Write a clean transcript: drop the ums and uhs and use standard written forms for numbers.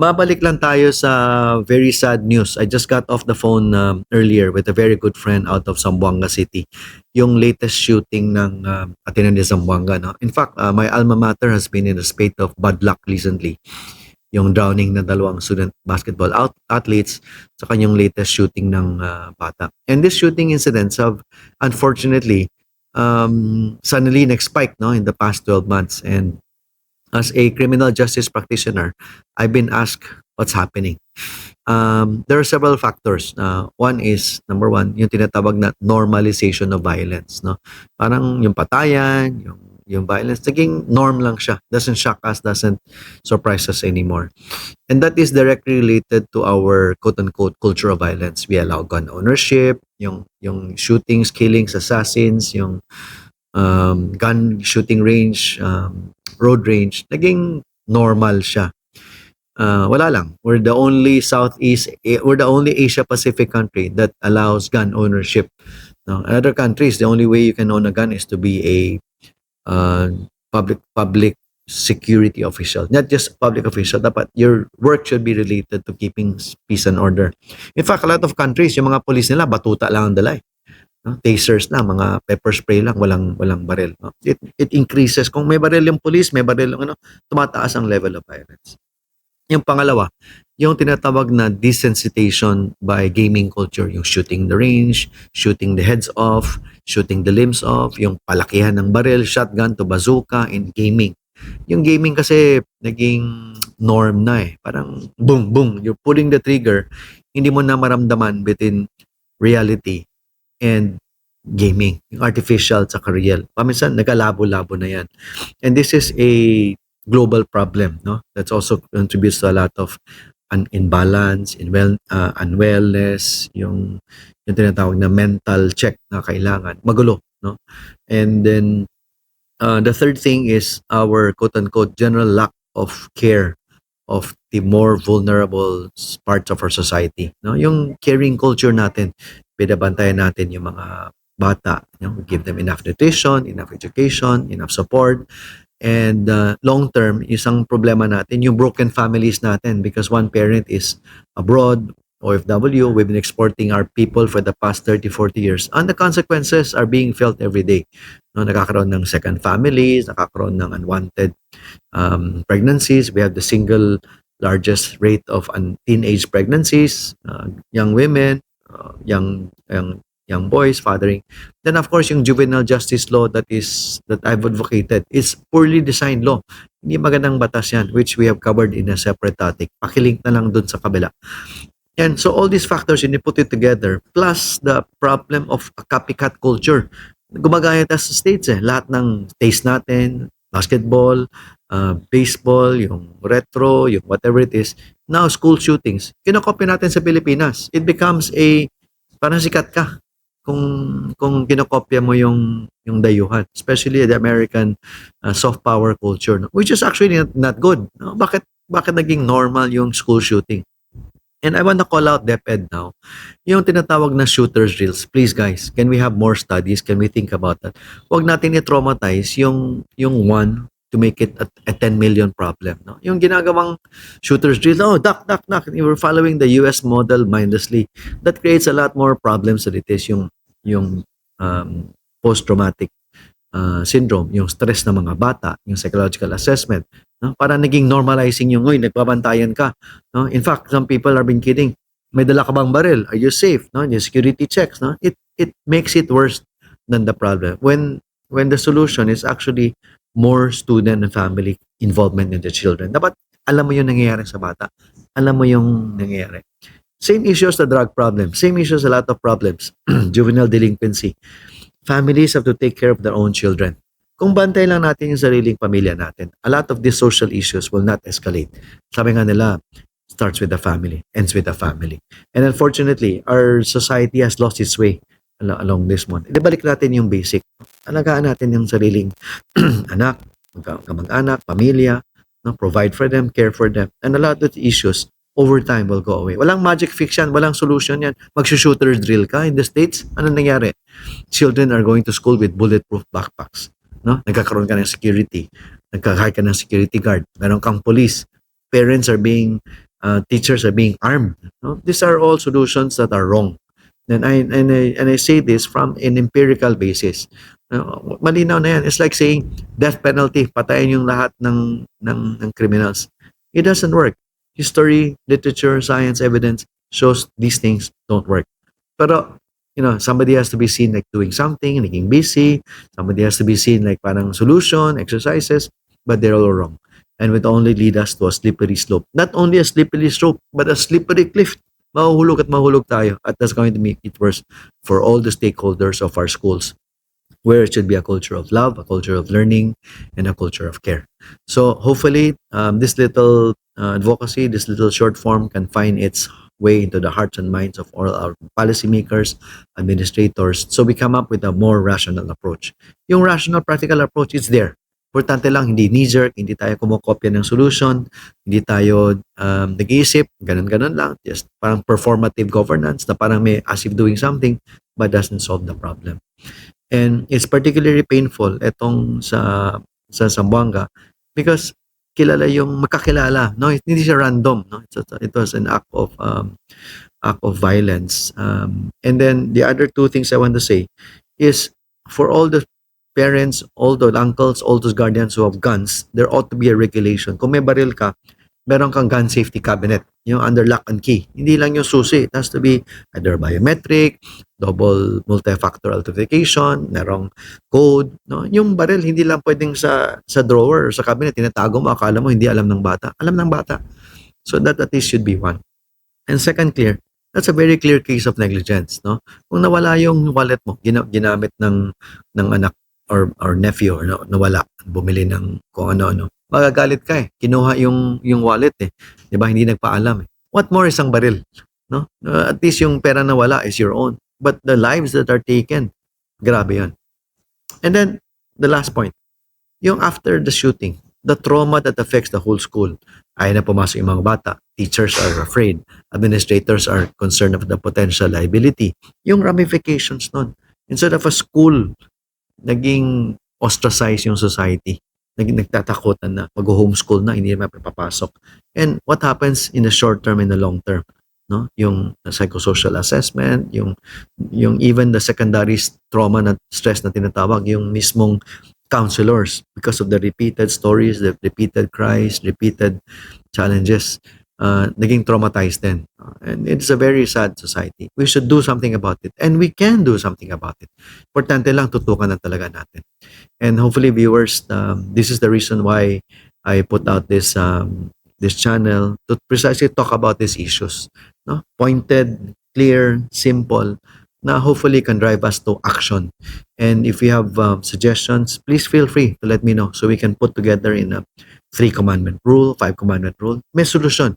Mabalik lang tayo sa very sad news. I just got off the phone earlier with a very good friend out of Zamboanga City. Yung latest shooting ng Ateneo de Zamboanga. No? In fact, my alma mater has been in a spate of bad luck recently. Yung drowning na dalawang student basketball athletes sa kanyang latest shooting ng bata. And this shooting incidents have unfortunately suddenly nag-spike no, in the past 12 months. And as a criminal justice practitioner, I've been asked what's happening. There are several factors. One is, number one, yung tinatawag na normalization of violence. No? Parang yung patayan, yung violence, naging norm lang siya. Doesn't shock us, doesn't surprise us anymore. And that is directly related to our quote-unquote culture of violence. We allow gun ownership, yung shootings, killings, assassins, yung gun shooting range, road range, naging normal siya. Wala lang. We're the only Asia Pacific country that allows gun ownership. No? In other countries, the only way you can own a gun is to be a public security official. Not just public official, dapat your work should be related to keeping peace and order. In fact, a lot of countries, yung mga police nila, batuta lang ang dala. No? Tasers lang, mga pepper spray lang, walang baril. No? It increases. Kung may baril yung police, may baril yung tumataas ang level of violence. Yung pangalawa, yung tinatawag na desensitization by gaming culture, yung shooting the range, shooting the heads off, shooting the limbs off, yung palakihan ng baril, shotgun to bazooka in gaming. Yung gaming kasi naging norm na eh. Parang boom, boom, you're pulling the trigger, hindi mo na maramdaman between reality and gaming, yung artificial at saka real. Paminsan, nagkalabo-labo na yan. And this is a global problem, no? That also contributes to a lot of imbalance, unwellness, yung tinatawag na mental check na kailangan. Magulo, no? And then, the third thing is our quote-unquote general lack of care of the more vulnerable parts of our society. No? Yung caring culture natin, binabantayan natin yung mga bata. We give them enough nutrition, enough education, enough support. And long term, isang problema natin, yung broken families natin because one parent is abroad, OFW, we've been exporting our people for the past 30, 40 years. And the consequences are being felt every day. No, nakakaroon ng second families, nakakaroon ng unwanted pregnancies. We have the single largest rate of teenage pregnancies, young women, young boys fathering. Then of course yung juvenile justice law that I've advocated is poorly designed law. Hindi magandang batas yan, which we have covered in a separate topic. Pakilink na lang dun sa kabila. And so all these factors, you put it together, plus the problem of a copycat culture. Gumagaya tayo sa states eh. Lahat ng taste natin, basketball, baseball, yung retro, yung whatever it is. Now, school shootings. Kinokopya natin sa Pilipinas. It becomes parang sikat ka kung kinokopya mo yung dayuhan, especially the American soft power culture, no? Which is actually not good. No? Bakit naging normal yung school shooting? And I want to call out DepEd now. Yung tinatawag na shooters drills. Please guys, can we have more studies? Can we think about that? Huwag natin i-traumatize yung one to make it a 10 million problem. No? Yung ginagawang shooters drill, duck. We're following the US model mindlessly. That creates a lot more problems than it is yung post-traumatic syndrome, yung stress ng mga bata, yung psychological assessment. No? Para naging normalizing yung, nagbabantayan ka. No? In fact, some people are been kidding. May dala ka bang baril? Are you safe? No? Yung security checks. No? It makes it worse than the problem. When the solution is actually more student and family involvement in the children. Dapat alam mo yung nangyayari sa bata. Alam mo yung nangyayari. Same issue as the drug problem. Same issue as a lot of problems. Juvenile delinquency. Families have to take care of their own children. Kung bantay lang natin yung sariling pamilya natin, a lot of these social issues will not escalate. Sabi nga nila, starts with the family, ends with the family. And unfortunately, our society has lost its way along this one. Ibalik natin yung basic. Alagaan natin yung sariling anak, kamag-anak, pamilya, no? Provide for them, care for them. And a lot of the issues over time will go away. Walang magic fiction, walang solution yan. Mag-shooter drill ka in the States, ano nangyari? Children are going to school with bulletproof backpacks. No? Nagkakaroon ka ng security. Nagkakaroon ka ng security guard. Meron kang police. Parents are being teachers are being armed. No? These are all solutions that are wrong. And I say this from an empirical basis. Malinaw na yan. It's like saying death penalty, patayin yung lahat ng criminals. It doesn't work. History, literature, science, evidence shows these things don't work. Pero, somebody has to be seen like doing something, naging busy. Somebody has to be seen like parang solution, exercises, but they're all wrong. And would only lead us to a slippery slope. Not only a slippery slope, but a slippery cliff. Mahuhulog at mahulog tayo. At that's going to make it worse for all the stakeholders of our schools, where it should be a culture of love, a culture of learning, and a culture of care. So hopefully, this little advocacy, this little short form can find its way into the hearts and minds of all our policymakers, administrators, so we come up with a more rational approach. Yung rational, practical approach is there. Importante lang, hindi knee-jerk, hindi tayo kumokopya ng solution, hindi tayo nag-iisip, ganun-ganun lang, just parang performative governance na parang may as if doing something but doesn't solve the problem. And it's particularly painful etong sa Zamboanga because kilala yung magkakilala, no? Hindi siya random, no? It was an act of violence. And then the other two things I want to say is for all the parents, all the uncles, all those guardians who have guns, there ought to be a regulation. Kung may baril ka, meron kang gun safety cabinet, yung under lock and key. Hindi lang yung susi. It has to be either biometric, double multi-factor authentication, merong code. No? Yung baril, hindi lang pwedeng sa drawer or sa cabinet, tinatago mo, akala mo hindi alam ng bata. Alam ng bata. So that at least should be one. And second, that's a very clear case of negligence. No? Kung nawala yung wallet mo, ginamit ng anak or nephew, or nawala, bumili ng kung ano-ano, magagalit ka eh. Kinuha yung wallet eh. 'Di ba? Hindi nagpaalam eh. What more isang baril, no? At least yung pera na wala is your own. But the lives that are taken, grabe 'yon. And then the last point, yung after the shooting, the trauma that affects the whole school. Ayaw na pumasok yung mga bata. Teachers are afraid. Administrators are concerned of the potential liability. Yung ramifications nun. Instead of a school, naging ostracized yung society. Nagtatakutan na, mag-homeschool na, hindi na mapapasok. And what happens in the short term and the long term? No? Yung psychosocial assessment, yung even the secondary trauma na stress na tinatawag, yung mismong counselors, because of the repeated stories, the repeated cries, repeated challenges, naging traumatized din. And it's a very sad society. We should do something about it. And we can do something about it. Importante lang, tutukan na talaga natin. And hopefully, viewers, this is the reason why I put out this channel to precisely talk about these issues. No? Pointed, clear, simple, na hopefully can drive us to action. And if you have suggestions, please feel free to let me know so we can put together in a 3-commandment rule, 5-commandment rule. May solusyon.